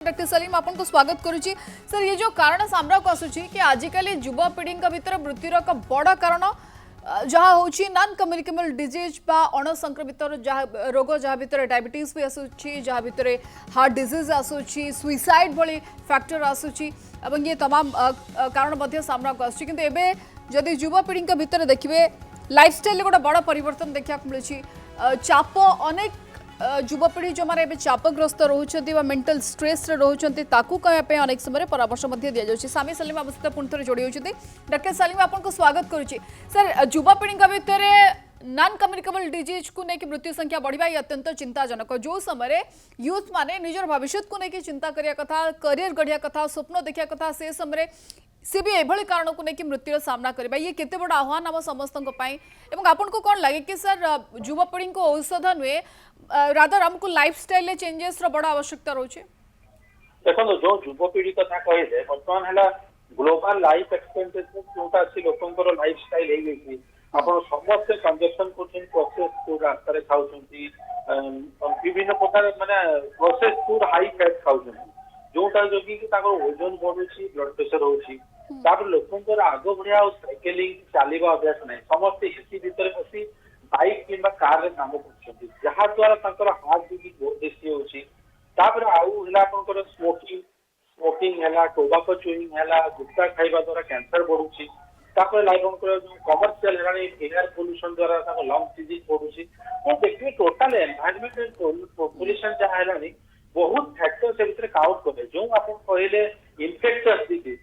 Doctor Salim आपन को स्वागत करुच्ची सर। ये जो कारण सामना को आसुची कि आजिकल युवापीढ़ी भितर मृत्युर एक बड़ कारण जहाँ हूँ नॉन कम्युनिकेबल डिजीज बा अणसंक्रमित रोग जहाँ भितर डायबिटीज भी आसूची जहाँ भितर हार्ट डिजीज आसूची सुइसाइड भली फैक्टर आसूची एवं ये तमाम कारण सामना को आसूची किंतु एबे जदि युवापीढ़ी भितर देखिए लाइफस्टाइल गोटे बड़ परिवर्तन देखा मिली चाप अनेक युवपीढ़ी जो मैंने चापग्रस्त रोचंती मेंटल स्ट्रेस रोचंती ताकू कहवाई अनेक समय परामर्श दि जाऊँगी। सामी सलीम आम सहित पुणी थे जोड़ी होती डॉक्टर सलीम आपको स्वागत करुच्ची सर। युवपीढ़ी भितर नॉन कम्युनिकेबल डिजीज को लेकिन मृत्यु संख्या बढ़िया ये अत्यंत चिंताजनक। जो समय यूथ माने निजर भविष्य को लेकिन चिंता करिया कथा करियर गढ़िया कथा स्वप्न देखा कथा से समय सी भी एभली कारण को लेकिन मृत्युर सामना करबा ये केते बड़ आह्वान आम समस्त आपन को कौन लगे कि सर युवपीढ़ी को औषध नुहे रादर हमको लाइफस्टाइल चेंजेस बड़ आवश्यकता रोचे। देखो जो युवपीढ़ी कथा कहले बर्तमान है ग्लोबल लाइफ एक्सपेक्टेंसी जोटा अच्छी लोकंर लाइफस्टाइल हो गई आपण समस्त कंजप्शन कर प्रोसेस फूड रास्ता खाऊंगी विभिन्न प्रकार माने प्रोसेस फूड हाई फैट खाऊंगी जोटा जोगी ओजन बढ़ुची ब्लड प्रेशर होची लोकंर आग बढ़िया साइकेलिंग चलवा अभ्यास नहीं समस्ते एसी भितर बसी बाइक कि कार काम कर जहाद्वारा हार्ट बीट बहुत बेसी होची आउर स्मोकिंग स्मोकिंग है टोबाको चुईंग है गुटखा खाइबा द्वारा कैंसर बढ़ुची कमर्शियल एयर पोल्यूशन द्वारा लंग्स डिजीज बढ़ुची देखिए टोटाल एनवायरमेंट पोल्यूशन जहाँ है बहुत फैक्टर से भितर काउंट करे जो आप कहले इन्फेक्शस डिजीज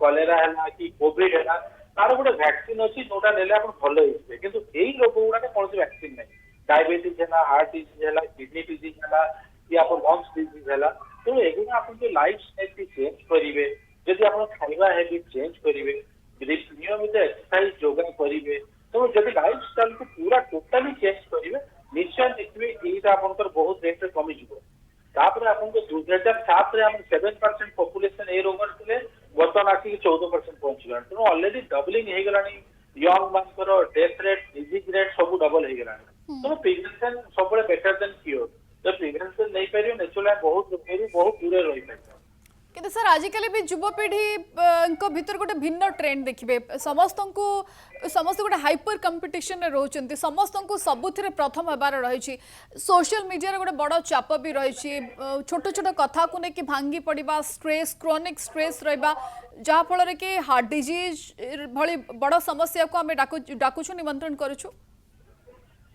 कलेरा है कि कोविड है तार गोटे वैक्सीन अच्छी जोटा ने भल हो कि रोग गुड़ा कौन वैक्सीन नहीं डायबिटीज है हार्ट डिजीज है किडनी डिजीज है कि आप लंग्स डिजीज है तेणु एगुड़ा आप लाइफ स्टाइल चेंज करेंगे जदि आप खाଇବା हैबिट चेंज करेंगे नियमित एक्सरसाइज योगा करेंगे तो जब लाइफ स्टाइल को पूरा टोटाली चेंज करेंगे निश्चय देखिए यहीटा आप बहुत रेट में कमिज तापर आपको 2007 7% पॉपुलेशन ए रोग थे बर्तमान आसिक 14% पहुंचला तेणु अलरेडी डबलिंग हो गला यंग मानकर डेथ रेट डिजीज रेट सब डबल हो गला तेणु प्रिवेंशन सब बेटर देन क्योर तो प्रिवेंशन नहीं पारे नेचुरल बहुत बहुत दूर रही पार किंतु सर आजिकल भी युवपीढ़ी भीतर गोटे भिन्न ट्रेंड देखिए समस्त गोटे हाइपर कंपिटिशन रोचंती समस्त को सबुथिरे प्रथम होबार रही सोशल मीडिया गोटे बड़ चाप भी रही छोट छोट कथा को लेकिन भांगी पड़ा स्ट्रेस क्रोनिक स्ट्रेस रहा जहाँ फल कि हार्ट डिजीज भली बड़ समस्या को आम डाकुछु निमंत्रण करुछु।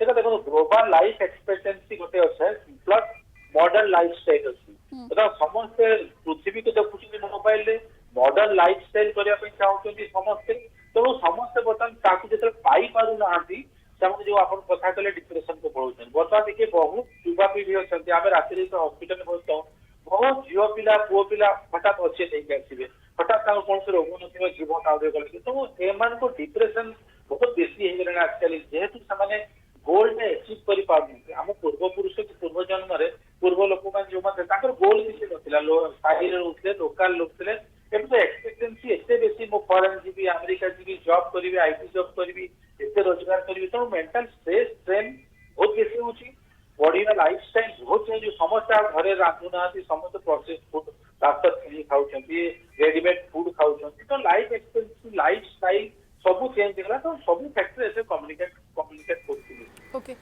देखो ग्लोबल लाइफ एक्सपेक्टेंसी गोटे अच्छे प्लस मॉडर्न लाइफस्टाइल अच्छी समस्ते पृथ्वी को देखुं मोबाइल मॉडर्न लाइफस्टाइल करने चाहते समस्ते तेणु समस्ते बर्तमान जो पाई पार ना जो आप कथा कले डिप्रेशन को पड़ोस बर्तमान देखिए बहुत युवापीढ़ी अच्छा आम रात हस्पिटाल में बसता बहुत झील पिला पुओ पिला हठात अच्छे नहीं आसवे हठात कौन से रोग न जीवन आगे गले तेणु एम डिप्रेशन बहुत बेसी हो गला आजकल जेहेतु से गोल ने एचिव कर आम पूर्वपुरुष की पूर्व जन्म पूर्व लोक जो गोल किसी ना साहि रोते लोकाल लोक थे तो एक्सपेक्टेन्सी एत बेसी मो फरेन जी अमेरिका जी जॉब करी आईटी जॉब करी एत रोजगार करी तेणु मेंटल स्ट्रेस स्ट्रेन बहुत बेसी होची बढ़िया लाइफस्टाइल बहुत चेंज समस्त घरे रांधुना समस्त प्रोसेस फूड रास्ता किणी खाऊँ रेडीमेड फूड खाऊँ तो लाइफ एक्सपेक्टेन्सी लाइफ स्टाइल सब चेंज होगा तो सब फैक्टर ऐसे कम्युनिकेट ओके